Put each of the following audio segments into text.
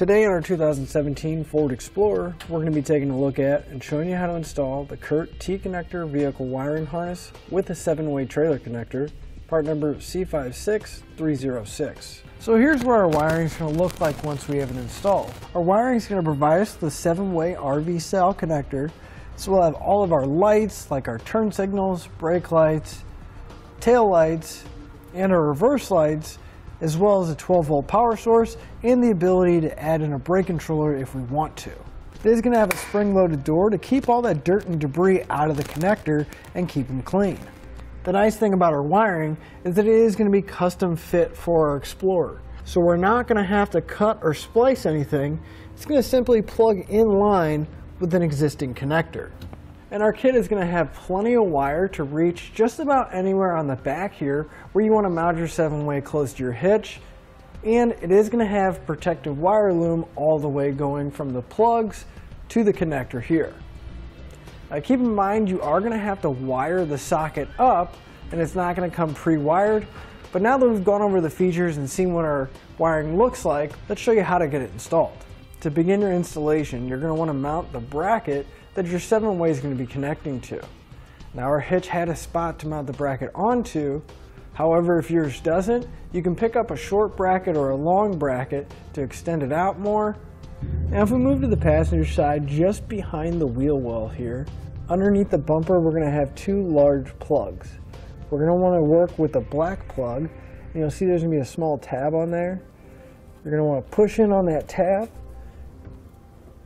Today in our 2017 Ford Explorer, we're going to be taking a look at and showing you how to install the Curt T-connector vehicle wiring harness with a 7-way trailer connector, part number C56306. So here's what our wiring is going to look like once we have it installed. Our wiring is going to provide us the 7-way RV style connector, so we'll have all of our lights like our turn signals, brake lights, tail lights, and our reverse lights, as well as a 12-volt power source and the ability to add in a brake controller if we want to. It is going to have a spring-loaded door to keep all that dirt and debris out of the connector and keep them clean. The nice thing about our wiring is that it is going to be custom fit for our Explorer. So we're not going to have to cut or splice anything. It's going to simply plug in line with an existing connector. And our kit is going to have plenty of wire to reach just about anywhere on the back here where you want to mount your 7-way close to your hitch. And it is going to have protective wire loom all the way going from the plugs to the connector here. Keep in mind you are going to have to wire the socket up, and it's not going to come pre-wired. But now that we've gone over the features and seen what our wiring looks like, let's show you how to get it installed. To begin your installation, you're going to want to mount the bracket that your 7-way is going to be connecting to. Now our hitch had a spot to mount the bracket onto. However, if yours doesn't, you can pick up a short bracket or a long bracket to extend it out more. Now if we move to the passenger side, just behind the wheel well here, underneath the bumper, we're going to have two large plugs. We're going to want to work with the black plug. You'll see there's going to be a small tab on there. You're going to want to push in on that tab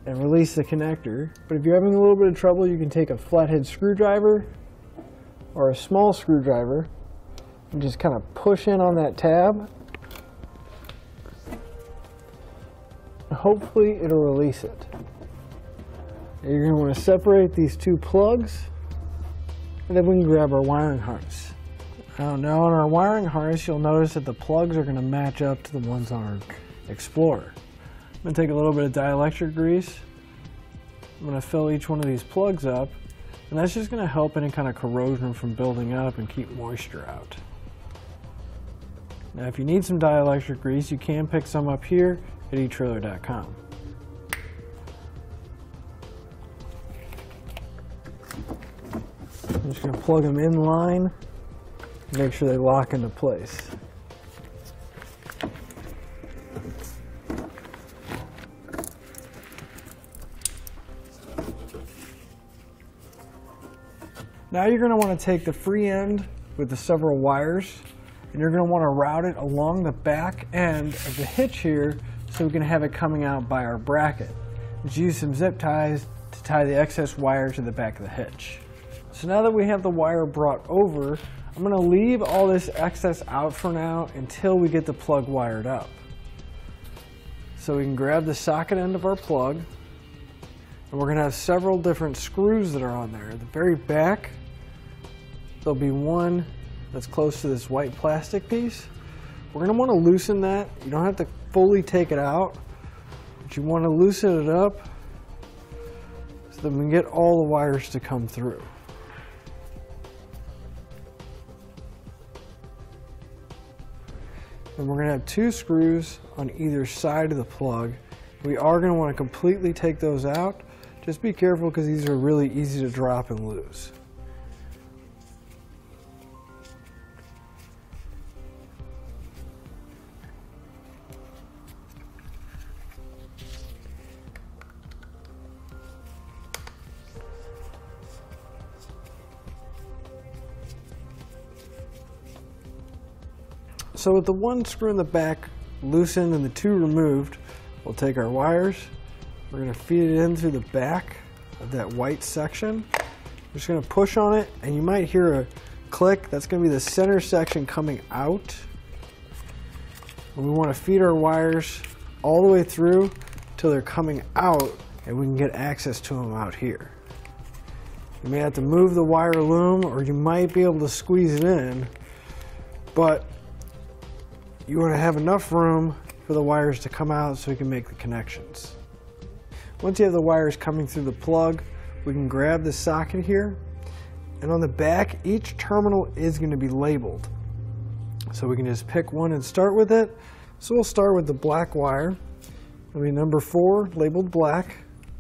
and release the connector. But if you're having a little bit of trouble, you can take a flathead screwdriver or a small screwdriver and just kind of push in on that tab. And hopefully it'll release it. You're going to want to separate these two plugs, and then we can grab our wiring harness. Now on our wiring harness, you'll notice that the plugs are going to match up to the ones on our Explorer. I'm going to take a little bit of dielectric grease. I'm going to fill each one of these plugs up, and that's just going to help any kind of corrosion from building up and keep moisture out. Now if you need some dielectric grease, you can pick some up here at etrailer.com. I'm just going to plug them in line and make sure they lock into place. Now you're going to want to take the free end with the several wires, and you're going to want to route it along the back end of the hitch here so we can have it coming out by our bracket. Just use some zip ties to tie the excess wire to the back of the hitch. So now that we have the wire brought over, I'm going to leave all this excess out for now until we get the plug wired up. So we can grab the socket end of our plug, and we're going to have several different screws that are on there. At the very back, there'll be one that's close to this white plastic piece. We're going to want to loosen that. You don't have to fully take it out, but you want to loosen it up so that we can get all the wires to come through. And we're going to have two screws on either side of the plug. We are going to want to completely take those out. Just be careful because these are really easy to drop and lose. So with the one screw in the back loosened and the two removed, we'll take our wires. We're going to feed it in through the back of that white section. We're just going to push on it, and you might hear a click. That's going to be the center section coming out. And we want to feed our wires all the way through till they're coming out, and we can get access to them out here. You may have to move the wire loom, or you might be able to squeeze it in, but you want to have enough room for the wires to come out so we can make the connections. Once you have the wires coming through the plug, we can grab the socket here, and on the back each terminal is going to be labeled. So we can just pick one and start with it. So we'll start with the black wire, and It'll be number 4, labeled black.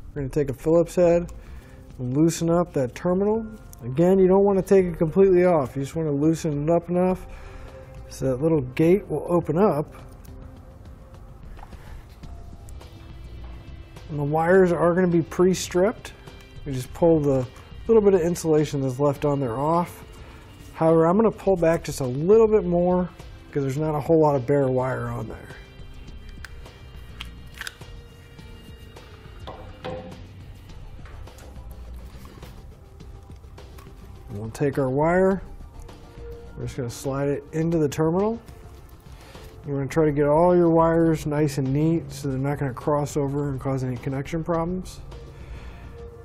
We're going to take a Phillips head and loosen up that terminal. Again, you don't want to take it completely off. You just want to loosen it up enough so that little gate will open up. And the wires are going to be pre-stripped. We just pull the little bit of insulation that's left on there off. However, I'm going to pull back just a little bit more because there's not a whole lot of bare wire on there. And we'll take our wire, we're just going to slide it into the terminal. You want to try to get all your wires nice and neat so they're not going to cross over and cause any connection problems.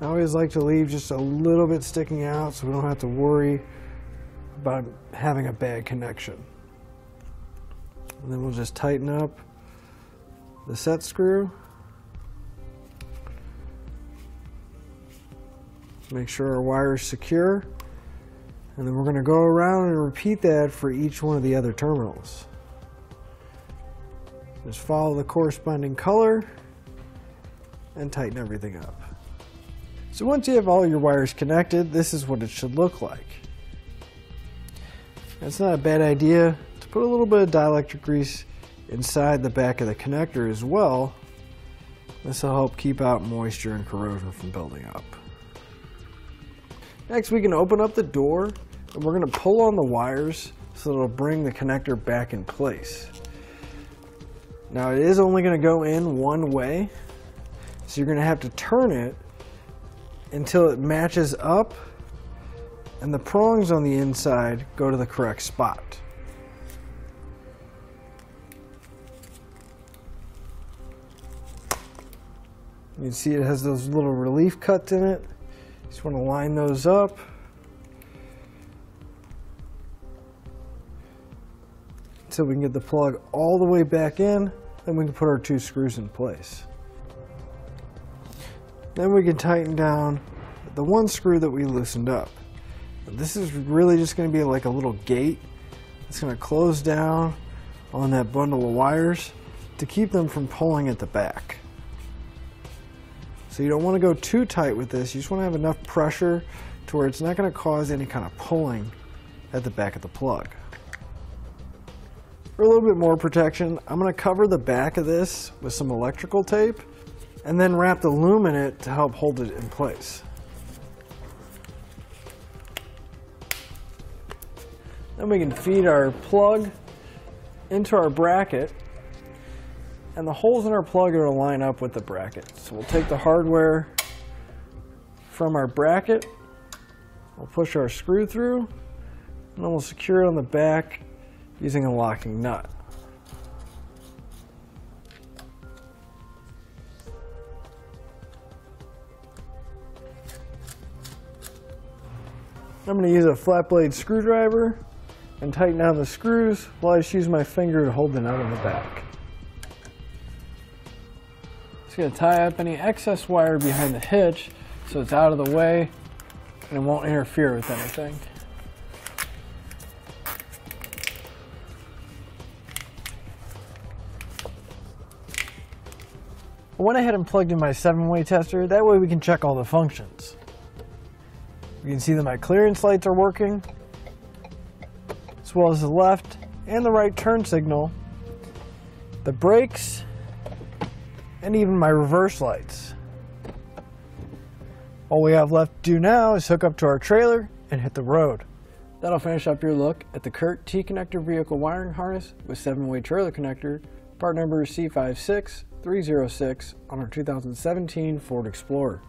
I always like to leave just a little bit sticking out so we don't have to worry about having a bad connection. And then we'll just tighten up the set screw. Make sure our wire is secure. And then we're going to go around and repeat that for each one of the other terminals. Just follow the corresponding color and tighten everything up. So once you have all your wires connected, this is what it should look like. It's not a bad idea to put a little bit of dielectric grease inside the back of the connector as well. This will help keep out moisture and corrosion from building up. Next, we can open up the door and we're going to pull on the wires so it'll bring the connector back in place. Now it is only going to go in one way, so you're going to have to turn it until it matches up and the prongs on the inside go to the correct spot. You can see it has those little relief cuts in it. You just want to line those up. Until we can get the plug all the way back in, then we can put our 2 screws in place. Then we can tighten down the 1 screw that we loosened up. This is really just going to be like a little gate. It's going to close down on that bundle of wires to keep them from pulling at the back. So you don't want to go too tight with this. You just want to have enough pressure to where it's not going to cause any kind of pulling at the back of the plug. For a little bit more protection, I'm going to cover the back of this with some electrical tape and then wrap the loom in it to help hold it in place. Then we can feed our plug into our bracket, and the holes in our plug are going to line up with the bracket. So we'll take the hardware from our bracket, we'll push our screw through, and then we'll secure it on the back using a locking nut. I'm going to use a flat blade screwdriver and tighten down the screws while I just use my finger to hold the nut on the back. Just going to tie up any excess wire behind the hitch so it's out of the way and it won't interfere with anything. I went ahead and plugged in my 7-way tester, that way we can check all the functions. We can see that my clearance lights are working, as well as the left and the right turn signal, the brakes, and even my reverse lights. All we have left to do now is hook up to our trailer and hit the road. That'll finish up your look at the Curt T-connector vehicle wiring harness with 7-way trailer connector, part number C56306 on our 2017 Ford Explorer.